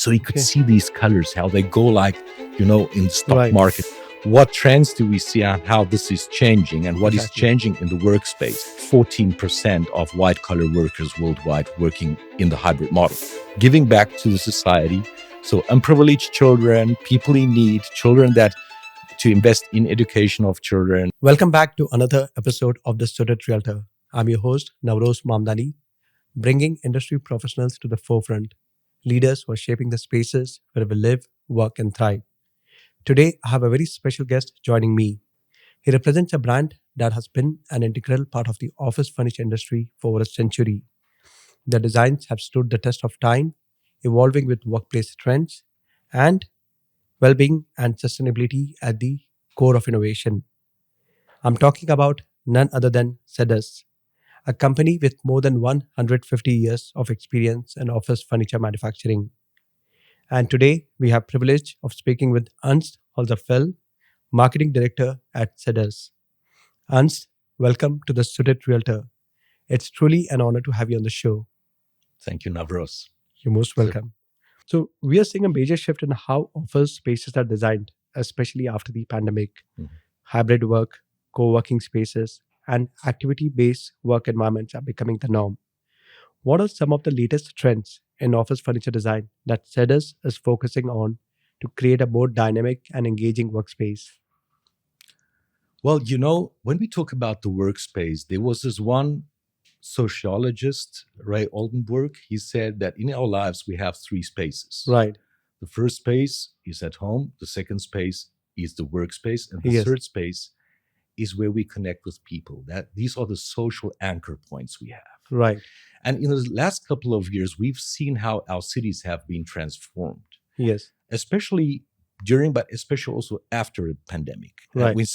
So you could see these colors, how they go like, in the stock Right. market. What trends do we see on how this is changing and what is changing in the workspace? 14% of white-collar workers worldwide working in the hybrid model, giving back to the society. So unprivileged children, people in need, children that to invest in education of children. Welcome back to another episode of The Student Realtor. I'm your host, Navroz Mamdani, bringing industry professionals to the forefront, leaders who are shaping the spaces where we live, work, and thrive. Today, I have a very special guest joining me. He represents a brand that has been an integral part of the office furniture industry for over a century. Their designs have stood the test of time, evolving with workplace trends and well-being and sustainability at the core of innovation. I'm talking about none other than Sedus, a company with more than 150 years of experience in office furniture manufacturing. And today we have privilege of speaking with Ernst Holzapfel, Marketing Director at Sedus. Ernst, welcome to the Student Realtor. It's truly an honor to have you on the show. Thank you, Navroz. You're most welcome. So we are seeing a major shift in how office spaces are designed, especially after the pandemic. Hybrid work, co-working spaces, and activity-based work environments are becoming the norm. What are some of the latest trends in office furniture design that Sedus is focusing on to create a more dynamic and engaging workspace? Well, when we talk about the workspace, there was this one sociologist, Ray Oldenburg. He said that in our lives, we have three spaces. Right. The first space is at home. The second space is the workspace. And the third space is where we connect with people. These are the social anchor points we have. Right. And in the last couple of years, we've seen how our cities have been transformed. Yes. Especially during, but especially also after the pandemic. Right. We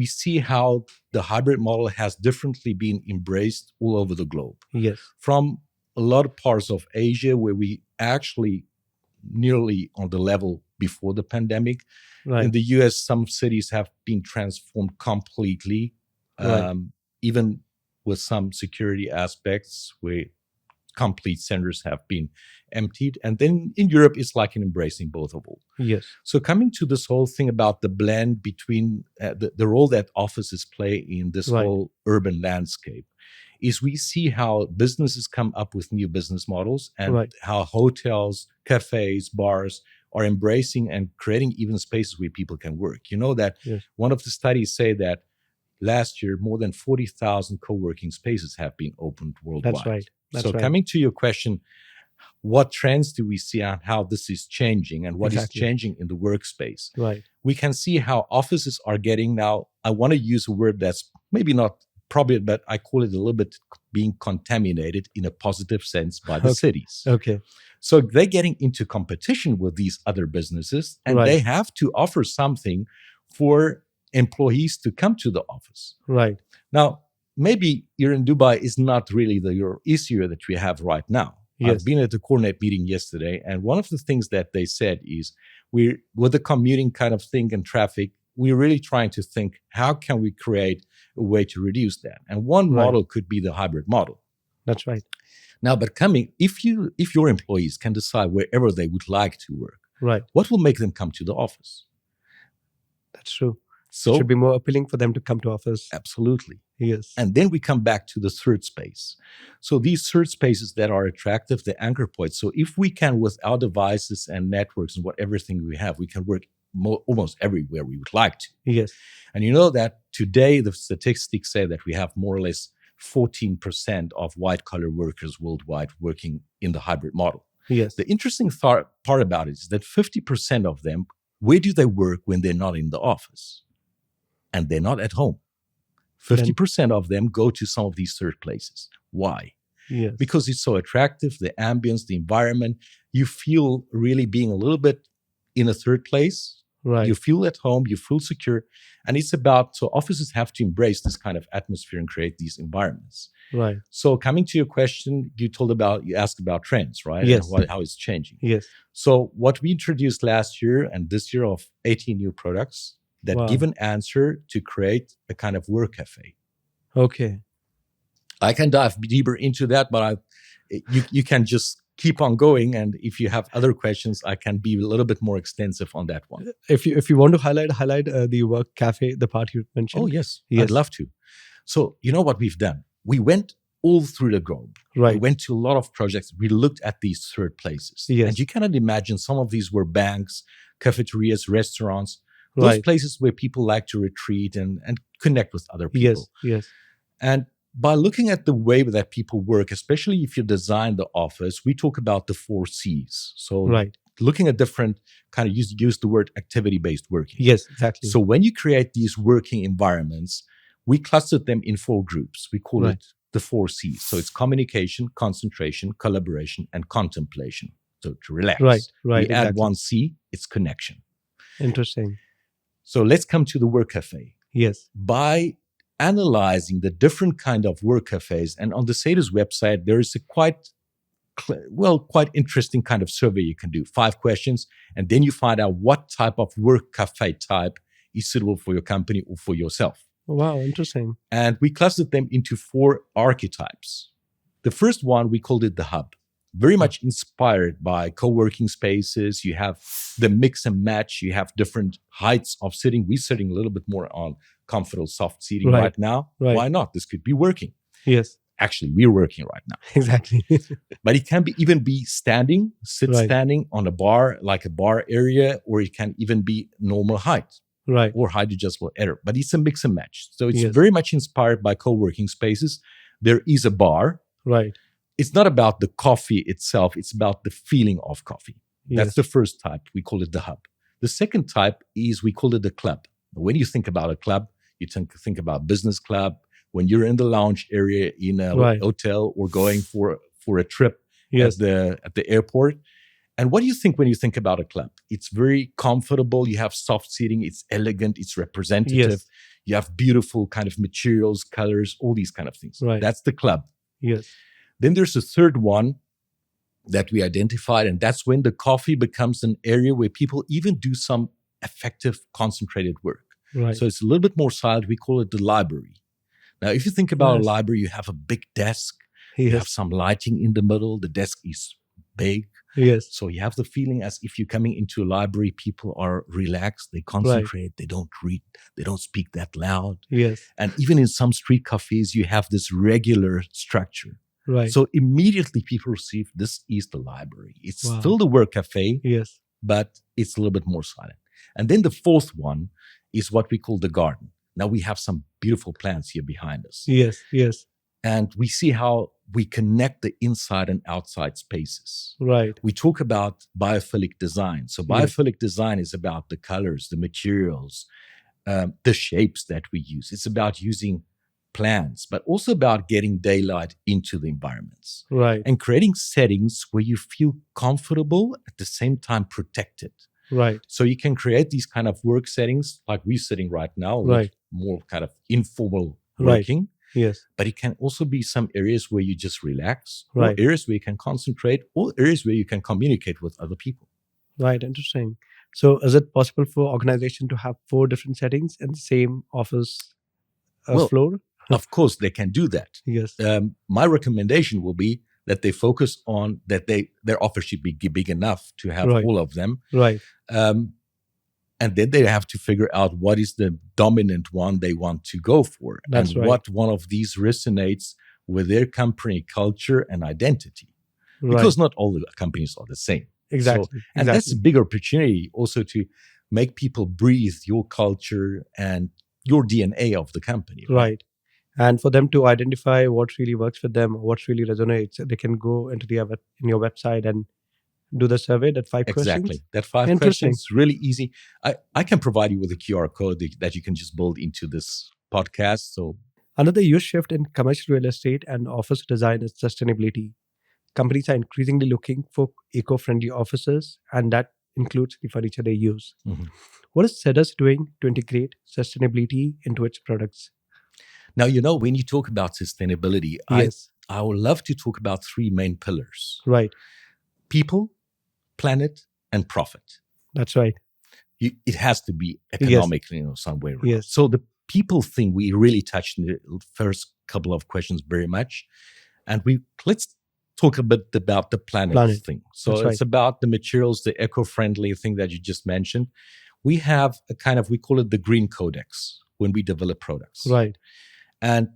see how the hybrid model has differently been embraced all over the globe. Yes. From a lot of parts of Asia where we actually nearly on the level before the pandemic. Right. In the US, some cities have been transformed completely, even with some security aspects where complete centers have been emptied. And then in Europe, it's like an embracing both of all. Yes. So coming to this whole thing about the blend between the role that offices play in this whole urban landscape, is we see how businesses come up with new business models and how hotels, cafes, bars are embracing and creating even spaces where people can work. You know that one of the studies say that last year, more than 40,000 co-working spaces have been opened worldwide. That's right. So coming to your question, what trends do we see on how this is changing and what is changing in the workspace? Right. We can see how offices are getting now, I want to use a word that's maybe not appropriate, but I call it a little bit being contaminated in a positive sense by the cities. Okay. So they're getting into competition with these other businesses and they have to offer something for employees to come to the office. Right. Now, maybe here in Dubai is not really your issue that we have right now. Yes. I've been at the Coordinate meeting yesterday, and one of the things that they said is with the commuting kind of thing and traffic, we're really trying to think, how can we create a way to reduce that? And one model could be the hybrid model. That's right. Now, but if your employees can decide wherever they would like to work, what will make them come to the office? That's true. So it should be more appealing for them to come to office. Absolutely. Yes. And then we come back to the third space. So these third spaces that are attractive, the anchor points. So if we can, with our devices and networks and everything we have, we can work almost everywhere we would like to. Yes. And you know that today the statistics say that we have more or less 14% of white-collar workers worldwide working in the hybrid model. Yes. The interesting part about it is that 50% of them, where do they work when they're not in the office? And they're not at home. 50% of them go to some of these third places. Why? Yes. Because it's so attractive, the ambience, the environment. You feel really being a little bit in a third place. Right. You feel at home, you feel secure. And it's so offices have to embrace this kind of atmosphere and create these environments. Right. So coming to your question, you asked about trends, right? Yes. And how it's changing. Yes. So what we introduced last year and this year of 18 new products that give an answer to create a kind of work cafe. Okay. I can dive deeper into that, but you can just keep on going. And if you have other questions, I can be a little bit more extensive on that one. If you want to highlight the Work Cafe, the part you mentioned. Oh, yes. I'd love to. So you know what we've done? We went all through the globe. Right. We went to a lot of projects. We looked at these third places. Yes. And you cannot imagine, some of these were banks, cafeterias, restaurants, those places where people like to retreat and connect with other people. Yes. And by looking at the way that people work, especially if you design the office, we talk about the 4 C's. So looking at different kind of use the word activity-based working. Yes, exactly. So when you create these working environments, we clustered them in 4 groups. We call it the 4 C's. So it's communication, concentration, collaboration, and contemplation. So to relax. Right. We add 1 C, it's connection. Interesting. So let's come to the Work Café. Yes. By analyzing the different kind of work cafes, and on the Sedus website, there is a quite interesting kind of survey you can do. 5 questions, and then you find out what type of work cafe type is suitable for your company or for yourself. Wow, interesting. And we clustered them into 4 archetypes. The first one, we called it the hub. Very much inspired by co-working spaces. You have the mix and match. You have different heights of sitting. We're sitting a little bit more on comfortable, soft seating right now. Why not? This could be working. Yes. Actually, we're working right now. Exactly. But it can even be standing, standing on a bar, like a bar area, or it can even be normal height. Right. Or height adjustable error. But it's a mix and match. So it's very much inspired by co-working spaces. There is a bar. Right. It's not about the coffee itself. It's about the feeling of coffee. Yes. That's the first type. We call it the hub. The second type is, we call it the club. When you think about a club, you tend to think about business club. When you're in the lounge area in a hotel or going for a trip at the airport. And what do you think when you think about a club? It's very comfortable. You have soft seating. It's elegant. It's representative. Yes. You have beautiful kind of materials, colors, all these kind of things. Right. That's the club. Yes. Then there's a third one that we identified, and that's when the coffee becomes an area where people even do some effective, concentrated work. Right. So it's a little bit more silent. We call it the library. Now, if you think about a library, you have a big desk. You have some lighting in the middle. The desk is big. Yes. So you have the feeling as if you're coming into a library, people are relaxed, they concentrate, they don't read, they don't speak that loud. Yes. And even in some street cafes, you have this regular structure. Right. So immediately people receive, this is the library. It's still the work cafe, but it's a little bit more silent. And then the fourth one is what we call the garden. Now we have some beautiful plants here behind us. Yes, yes. And we see how we connect the inside and outside spaces. Right. We talk about biophilic design. So biophilic design is about the colors, the materials, the shapes that we use. It's about using plants, but also about getting daylight into the environments. Right. And creating settings where you feel comfortable, at the same time protected. Right. So you can create these kind of work settings like we're sitting right now, with more kind of informal working. Yes. But it can also be some areas where you just relax, or areas where you can concentrate, or areas where you can communicate with other people. Right. Interesting. So is it possible for organization to have 4 different settings in the same office floor? Of course, they can do that. Yes. My recommendation will be that they focus on that their office should be big enough to have all of them. Right. And then they have to figure out what is the dominant one they want to go for. That's right. What one of these resonates with their company culture and identity. Because not all the companies are the same. Exactly. And that's a big opportunity also to make people breathe your culture and your DNA of the company. Right. And for them to identify what really works for them, what really resonates, they can go into in your website and do the survey, that 5 questions? Exactly. That 5 questions, really easy. I can provide you with a QR code that you can just build into this podcast. So another huge shift in commercial real estate and office design is sustainability. Companies are increasingly looking for eco-friendly offices, and that includes the furniture they use. Mm-hmm. What is Sedus doing to integrate sustainability into its products? Now, when you talk about sustainability, I would love to talk about 3 main pillars. Right. People, planet, and profit. That's right. It has to be economically in some way. Yes. So the people thing we really touched in the first couple of questions very much. And let's talk a bit about the planet thing. So That's it's right. about the materials, the eco-friendly thing that you just mentioned. We have a kind of, we call it the Green Codex when we develop products. Right. And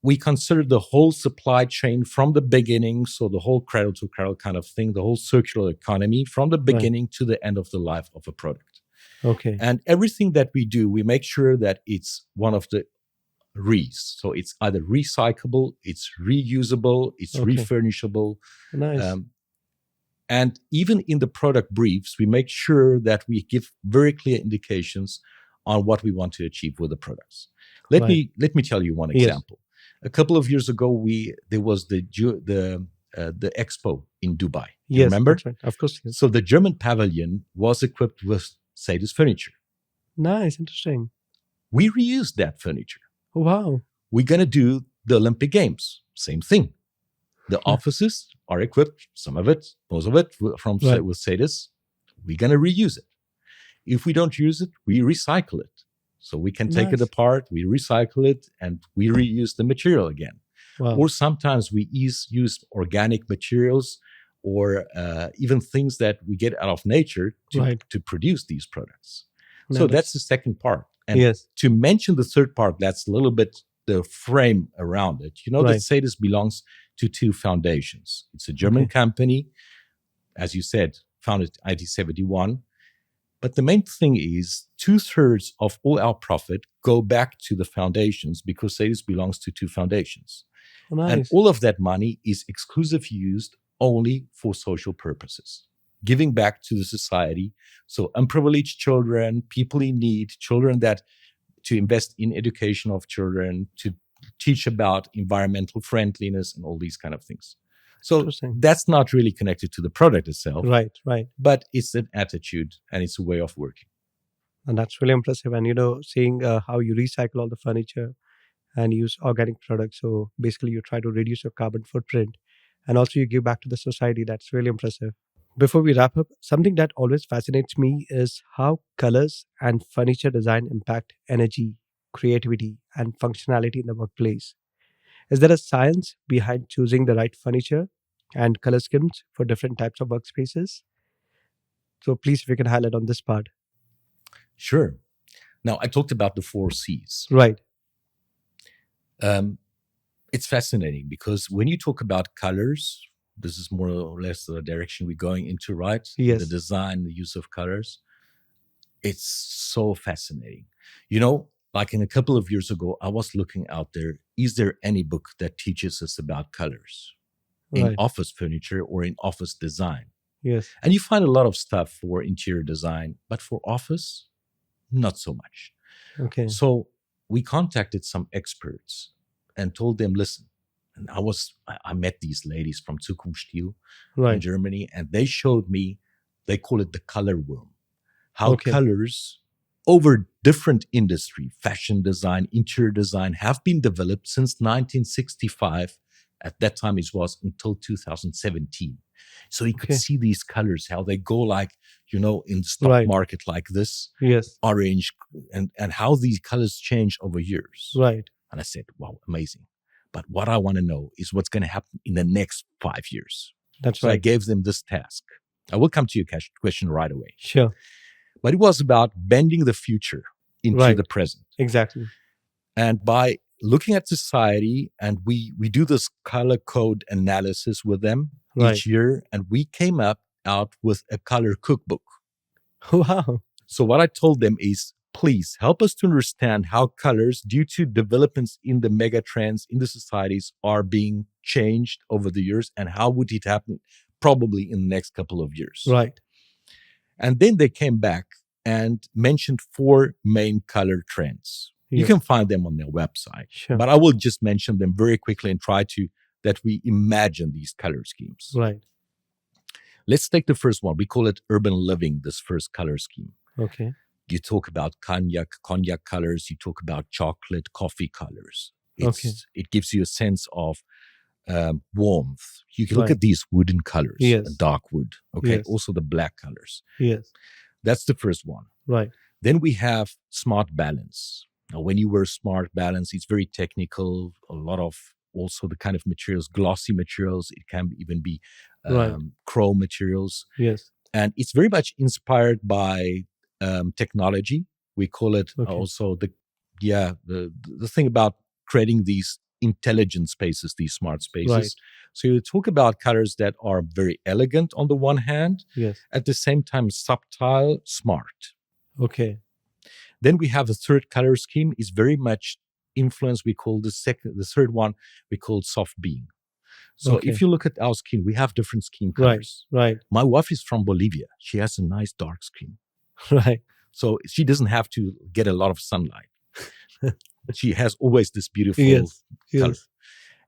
we consider the whole supply chain from the beginning, so the whole cradle to cradle kind of thing, the whole circular economy from the beginning to the end of the life of a product. Okay. And everything that we do, we make sure that it's one of the re's. So it's either recyclable, it's reusable, it's refurnishable. Nice. And even in the product briefs, we make sure that we give very clear indications on what we want to achieve with the products. Let me tell you one example. A couple of years ago, there was the expo in Dubai. You remember? That's right. Of course. Yes. So the German pavilion was equipped with Sedus furniture. Nice, interesting. We reused that furniture. Oh, wow. We're going to do the Olympic Games. Same thing. The offices are equipped, most of it, with Sedus. We're going to reuse it. If we don't use it, we recycle it. So we can take it apart, we recycle it, and we reuse the material again. Wow. Or sometimes we use organic materials or even things that we get out of nature to produce these products. Nice. So that's the second part. And to mention the third part, that's a little bit the frame around it. You know that Sedus belongs to two foundations. It's a German company, as you said, founded in 1971. But the main thing is 2/3 of all our profit go back to the foundations because Sedus belongs to two foundations. Oh, nice. And all of that money is exclusively used only for social purposes, giving back to the society. So unprivileged children, people in need, children to invest in education of children, to teach about environmental friendliness and all these kind of things. So that's not really connected to the product itself. Right. But it's an attitude and it's a way of working. And that's really impressive. And, seeing how you recycle all the furniture and use organic products. So basically you try to reduce your carbon footprint and also you give back to the society. That's really impressive. Before we wrap up, something that always fascinates me is how colors and furniture design impact energy, creativity, and functionality in the workplace. Is there a science behind choosing the right furniture and color schemes for different types of workspaces? So please, if you can highlight on this part. Sure. Now, I talked about the 4 C's. Right. It's fascinating because when you talk about colors, this is more or less the direction we're going into, right? Yes. The design, the use of colors. It's so fascinating. Like in a couple of years ago, I was looking out there, is there any book that teaches us about colors in office furniture or in office design? Yes. And you find a lot of stuff for interior design, but for office, not so much. Okay. So we contacted some experts and told them, listen, and I met these ladies from Zukunft in Germany, and they showed me, they call it the color worm, how colors over different industry, fashion design, interior design, have been developed since 1965. At that time, it was until 2017. So you could see these colors, how they go like, in the stock market like this, orange, and how these colors change over years. Right. And I said, wow, amazing. But what I want to know is what's going to happen in the next 5 years. So I gave them this task. I will come to your question right away. Sure. But it was about bending the future into the present. Exactly. And by looking at society, and we do this color code analysis with them each year, and we came out with a color cookbook. Wow. So what I told them is, please help us to understand how colors, due to developments in the mega trends in the societies, are being changed over the years, and how would it happen probably in the next couple of years. Right. And then they came back and mentioned 4 main color trends. You can find them on their website. Sure. But I will just mention them very quickly and try that we imagine these color schemes. Right. Let's take the first one. We call it urban living, this first color scheme. Okay. You talk about cognac colors. You talk about chocolate, coffee colors. It gives you a sense of warmth. You can look at these wooden colors, dark wood. Okay. Also the black colors. Yes. That's the first one. Right. Then we have smart balance. Now, when you wear smart balance, it's very technical, a lot of also the kind of materials, glossy materials. It can even be Right. chrome materials. Yes. And it's very much inspired by technology. We call it Okay. also the thing about creating these intelligent spaces, these smart spaces. Right. So you talk about colors that are very elegant on the one hand, Yes. at the same time subtle, smart. Okay. Then we have a third color scheme is very much influenced. We call the third one we call soft being. So Okay. if you look at our skin, we have different skin Right. colors. Right. My wife is from Bolivia. She has a nice dark skin. Right. So she doesn't have to get a lot of sunlight. She has always this beautiful Yes. color. Yes.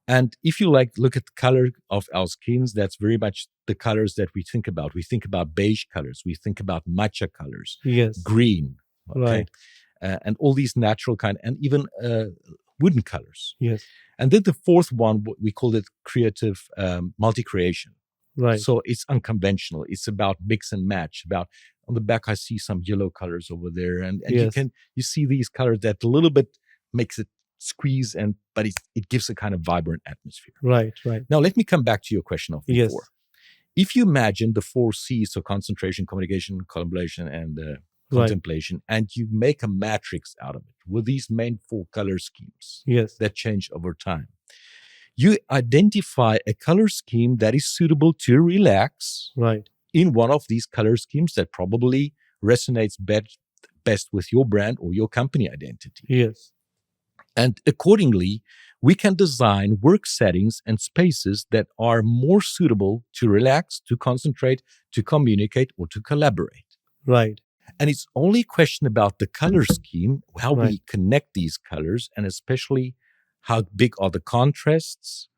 And if you look at the color of our skins, that's very much the colors that we think about. We think about beige colors. We think about matcha colors, Yes. green, okay? Right. And all these natural and even wooden colors. Yes. And then the fourth one, we call it creative multi-creation. Right. So it's unconventional. It's about mix and match. On the back, I see some yellow colors over there, and Yes. you see these colors that a little bit makes it squeeze, but it gives a kind of vibrant atmosphere. Right. Right. Now, let me come back to your question of Yes. before. If you imagine the 4 C's, so concentration, communication, collaboration, and contemplation, and you make a matrix out of it with these main 4 color schemes Yes. that change over time, you identify a color scheme that is suitable to relax Right. in one of these color schemes that probably resonates best with your brand or your company identity. Yes. And accordingly, we can design work settings and spaces that are more suitable to relax, to concentrate, to communicate, or to collaborate. Right. And it's only a question about the color scheme, how Right. we connect these colors, and especially how big are the contrasts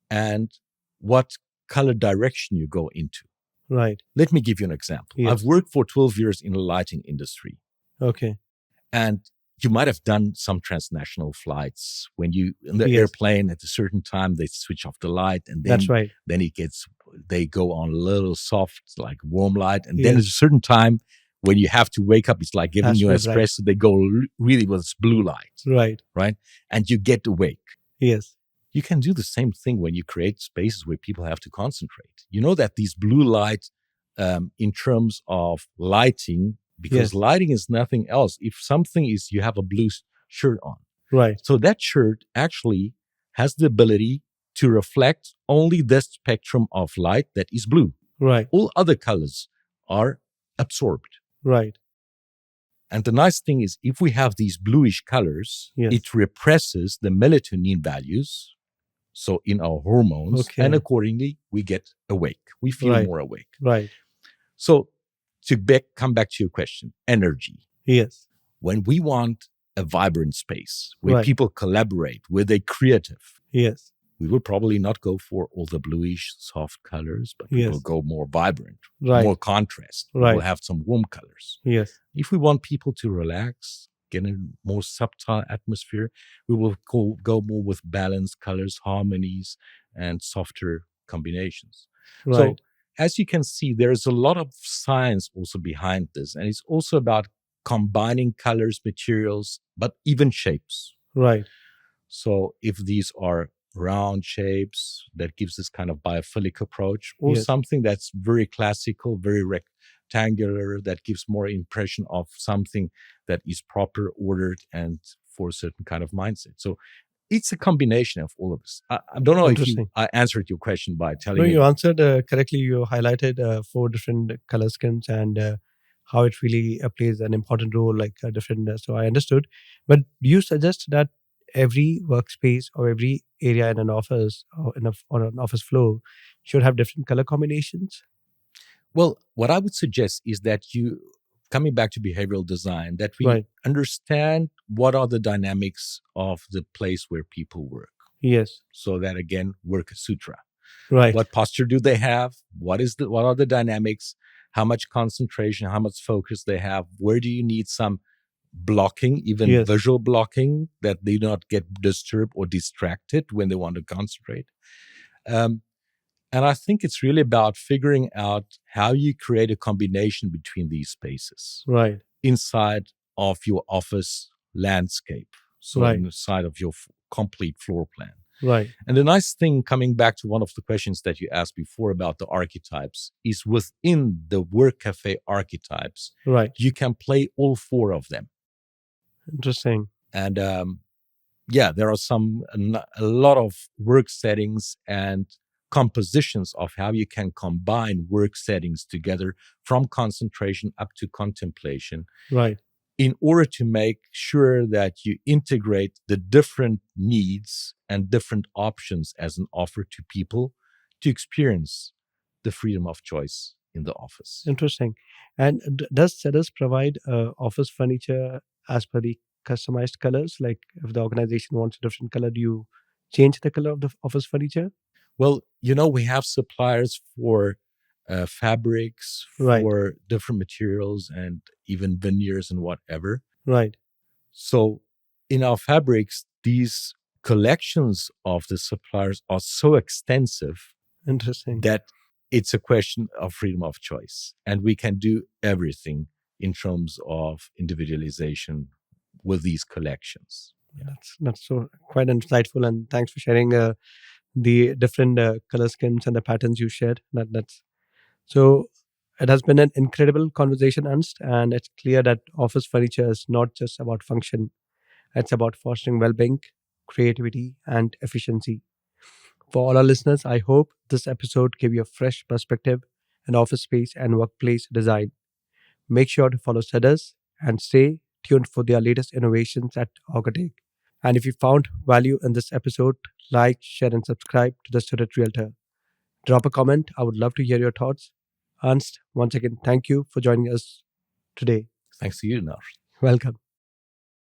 and what color direction you go into. Right. Let me give you an example. Yes. I've worked for 12 years in the lighting industry. Okay. And you might have done some transnational flights when you in the Yes. airplane at a certain time they switch off the light, and then That's right. then they go on a little soft like warm light, and then Yes. at a certain time when you have to wake up, it's like giving you Astral bright. espresso. They go really with this blue light, Right. and you get awake. Yes. You can do the same thing when you create spaces where people have to concentrate. You know that these blue light, in terms of lighting, because Yes. lighting is nothing else. If something is, you have a blue shirt on. Right. So that shirt actually has the ability to reflect only the spectrum of light that is blue. Right. All other colors are absorbed. Right. And the nice thing is, if we have these bluish colors, Yes. it represses the melatonin values, so in our hormones, Okay. and accordingly, we get awake. We feel Right. more awake. Right. So to come back to your question, energy. Yes. When we want a vibrant space where Right. people collaborate, where they're creative, Yes. we will probably not go for all the bluish, soft colors, but we Yes. will go more vibrant, Right. more contrast. We Right. will have some warm colors. Yes. If we want people to relax, get a more subtle atmosphere, we will go more with balanced colors, harmonies, and softer combinations. Right. So as you can see, there's a lot of science also behind this. And it's also about combining colors, materials, but even shapes. Right. So if these are round shapes, that gives this kind of biophilic approach, or Yes. something that's very classical, very rectangular, that gives more impression of something that is proper, ordered, and for a certain kind of mindset. So it's a combination of all of this. I don't know if I answered your question by telling you answered correctly. You highlighted 4 different color schemes and how it really plays an important role, like different. So I understood. But do you suggest that every workspace or every area in an office or on an office floor should have different color combinations? Well, what I would suggest is that coming back to behavioral design, that we Right. understand what are the dynamics of the place where people work. Yes. So that again, work sutra. Right. What posture do they have? What are the dynamics? How much concentration, how much focus they have? Where do you need some blocking, even Yes. visual blocking, that they not get disturbed or distracted when they want to concentrate? And I think it's really about figuring out how you create a combination between these spaces Right. inside of your office landscape. So Right. inside of your complete floor plan. Right. And the nice thing, coming back to one of the questions that you asked before about the archetypes, is within the Work Café archetypes, Right. you can play all four of them. Interesting. And there are a lot of work settings and compositions of how you can combine work settings together, from concentration up to contemplation, Right. in order to make sure that you integrate the different needs and different options as an offer to people to experience the freedom of choice in the office. Interesting. And does Sedus provide office furniture as per the customized colors? Like if the organization wants a different color, do you change the color of the office furniture? Well, we have suppliers for fabrics, Right. for different materials, and even veneers and whatever. Right. So in our fabrics, these collections of the suppliers are so extensive Interesting. that it's a question of freedom of choice. And we can do everything in terms of individualization with these collections. That's so quite insightful, and thanks for sharing the different color schemes and the patterns you shared. That's so. It has been an incredible conversation, Ernst, and it's clear that office furniture is not just about function; it's about fostering well-being, creativity, and efficiency. For all our listeners, I hope this episode gave you a fresh perspective on office space and workplace design. Make sure to follow Sedus and stay tuned for their latest innovations at Archetype. And if you found value in this episode, like, share, and subscribe to the Student Realtor. Drop a comment. I would love to hear your thoughts. Ernst, once again, thank you for joining us today. Thanks to you, Nar. Welcome.